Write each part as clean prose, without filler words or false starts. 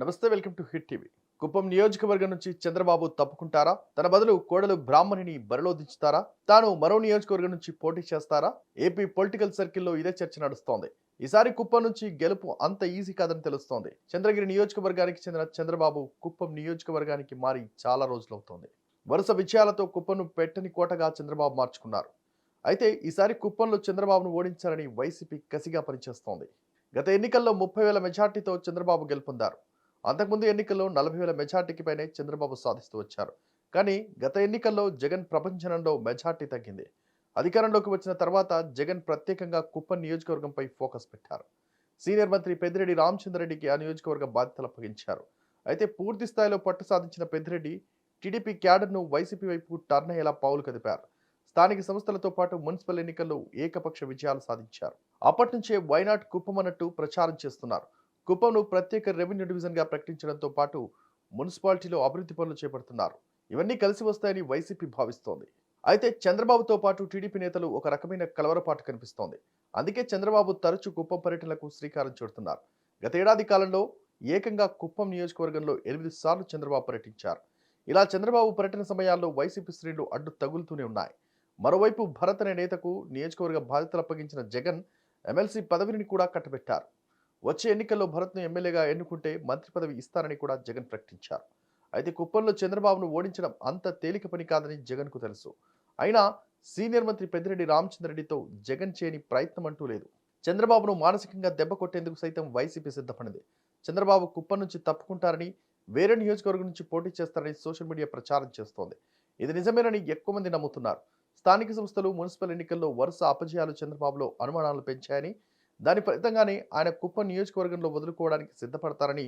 నమస్తే, welcome to hit TV. Kuppam నియోజకవర్గం నుంచి చంద్రబాబు తప్పుకుంటారా? తన బదులు కోడలు బ్రాహ్మణిని బరిలో దించుతారా? తాను మరో నియోజకవర్గం నుంచి పోటీ చేస్తారా? ఏపీ పొలిటికల్ సర్కిల్లో ఇదే చర్చ నడుస్తోంది. ఈసారి కుప్పం నుంచి గెలుపు అంత ఈజీ కాదని తెలుస్తోంది. చంద్రగిరి నియోజకవర్గానికి చెందిన చంద్రబాబు కుప్పం నియోజకవర్గానికి మారి చాలా రోజులవుతోంది. వరుస విజయాలతో కుప్పంను పెట్టని కోటగా చంద్రబాబు మార్చుకున్నారు. అయితే ఈసారి కుప్పంలో చంద్రబాబును ఓడించాలని వైసీపీ కసిగా పనిచేస్తోంది. గత ఎన్నికల్లో 30,000 మెజార్టీతో చంద్రబాబు గెలుపొందారు. అంతకుముందు ఎన్నికల్లో 40,000 మెజార్టీకి పైనే చంద్రబాబు సాధిస్తూ వచ్చారు. కానీ గత ఎన్నికల్లో జగన్ ప్రపంచనంలో మెజార్టీ తగ్గింది. అధికారంలోకి వచ్చిన తర్వాత జగన్ ప్రత్యేకంగా కుప్పం నియోజకవర్గంపై ఫోకస్ పెట్టారు. సీనియర్ మంత్రి పెద్దిరెడ్డి రామచంద్రరెడ్డికి ఆ నియోజకవర్గ బాధ్యతలు అప్పగించారు. అయితే పూర్తి స్థాయిలో పట్టు సాధించిన పెద్దిరెడ్డి టీడీపీ క్యాడర్ను వైసీపీ వైపు టర్న్ అయ్యేలా పావులు కదిపారు. స్థానిక సంస్థలతో పాటు మున్సిపల్ ఎన్నికల్లో ఏకపక్ష విజయాలు సాధించారు. అప్పటి నుంచే వైనాట్ కుప్పం అన్నట్టు ప్రచారం చేస్తున్నారు. కుప్పంను ప్రత్యేక రెవెన్యూ డివిజన్గా ప్రకటించడంతో పాటు మున్సిపాలిటీలో అభివృద్ధి పనులు చేపడుతున్నారు. ఇవన్నీ కలిసి వస్తాయని వైసీపీ భావిస్తోంది. అయితే చంద్రబాబుతో పాటు టీడీపీ నేతలు ఒక రకమైన కలవరపాటు కనిపిస్తోంది. అందుకే చంద్రబాబు తరచూ కుప్పం పర్యటనలకు శ్రీకారం చుడుతున్నారు. గత ఏడాది కాలంలో ఏకంగా కుప్పం నియోజకవర్గంలో 8 సార్లు చంద్రబాబు పర్యటించారు. ఇలా చంద్రబాబు పర్యటన సమయాల్లో వైసీపీ శ్రేణులు అడ్డు తగులుతూనే ఉన్నాయి. మరోవైపు భరత్ అనే నేతకు నియోజకవర్గ బాధ్యతలు అప్పగించిన జగన్ ఎమ్మెల్సీ పదవిని కూడా కట్టబెట్టారు. వచ్చే ఎన్నికల్లో భరత్ను ఎమ్మెల్యేగా ఎన్నుకుంటే మంత్రి పదవి ఇస్తారని కూడా జగన్ ప్రకటించారు. అయితే కుప్పంలో చంద్రబాబును ఓడించడం అంత తేలిక పని కాదని జగన్కు తెలుసు. అయినా సీనియర్ మంత్రి పెద్దిరెడ్డి రామచంద్రరెడ్డితో జగన్ చేయని ప్రయత్నం అంటూ లేదు. చంద్రబాబును మానసికంగా దెబ్బ కొట్టేందుకు సైతం వైసీపీ సిద్ధపడింది. చంద్రబాబు కుప్పం నుంచి తప్పుకుంటారని, వేరే నియోజకవర్గం నుంచి పోటీ చేస్తారని సోషల్ మీడియా ప్రచారం చేస్తోంది. ఇది నిజమేనని ఎక్కువ మంది నమ్ముతున్నారు. స్థానిక సంస్థలు, మున్సిపల్ ఎన్నికల్లో వరుస అపజయాలు చంద్రబాబులో అనుమానాలు పెంచాయని, దాని ఫలితంగానే ఆయన కుప్పం నియోజకవర్గంలో వదులుకోవడానికి సిద్ధపడతారని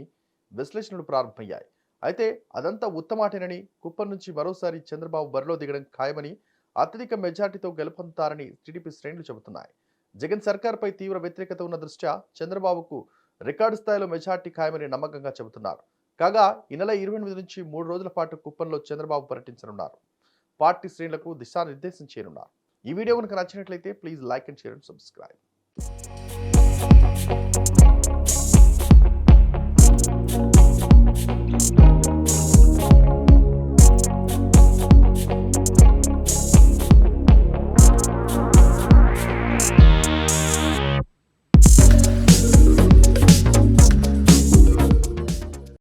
విశ్లేషణలు ప్రారంభమయ్యాయి. అయితే అదంతా ఉత్తమాటేనని, కుప్పం నుంచి మరోసారి చంద్రబాబు బరిలో దిగడం ఖాయమని, అత్యధిక మెజార్టీతో గెలుపొందుతారని టీడీపీ శ్రేణులు చెబుతున్నాయి. జగన్ సర్కార్పై తీవ్ర వ్యతిరేకత ఉన్న దృష్ట్యా చంద్రబాబుకు రికార్డు స్థాయిలో మెజార్టీ ఖాయమని నమ్మకంగా చెబుతున్నారు. కాగా ఈ నెల 28 నుంచి 3 రోజుల పాటు కుప్పంలో చంద్రబాబు పర్యటించనున్నారు. పార్టీ శ్రేణులకు దిశానిర్దేశం చేయనున్నారు. ఈ వీడియో కనుక నచ్చినట్లయితే please like and share and subscribe.